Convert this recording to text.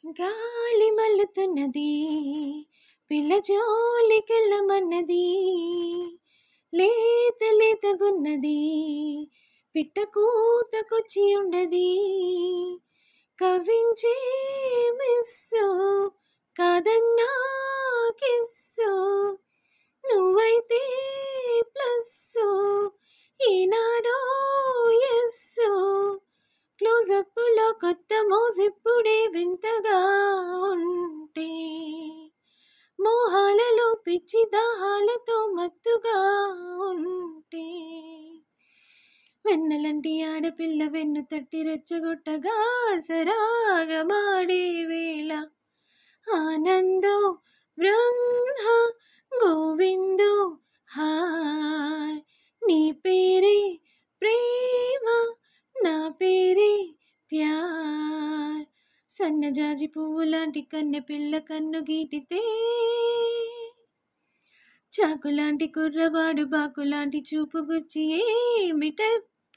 గాలి మల్లుతున్నది పిల్ల జోలికెళ్ళమన్నది లేత లేతగున్నది పిట్ట కూతకొచ్చి ఉండది కవించే మిస్సు కాదన్నా కిస్సు నువ్వైతే ప్లస్సు ఈనాడో ఎస్సు క్లోజప్పులో కొత్త మోజిప్పుడే వింతగా ఉంటే మోహాలలో పిచ్చి దాహాలతో మత్తుగా ఉంటే వెన్నలంటి ఆడపిల్ల వెన్ను తట్టి రెచ్చగొట్టగా సరాగమాడే వేళ ఆనందో బ్రహ్మ గోవిందో హాయ్ నీ పేరే ప్రేమ నా పేరే ప్యార్ సన్నజాజి పువ్వు లాంటి కన్నె పిల్ల కన్ను గీటితే చాకులాంటి కుర్రవాడు బాకులాంటి చూపు గుచ్చి ఏమిటెప్పుడంటుంటే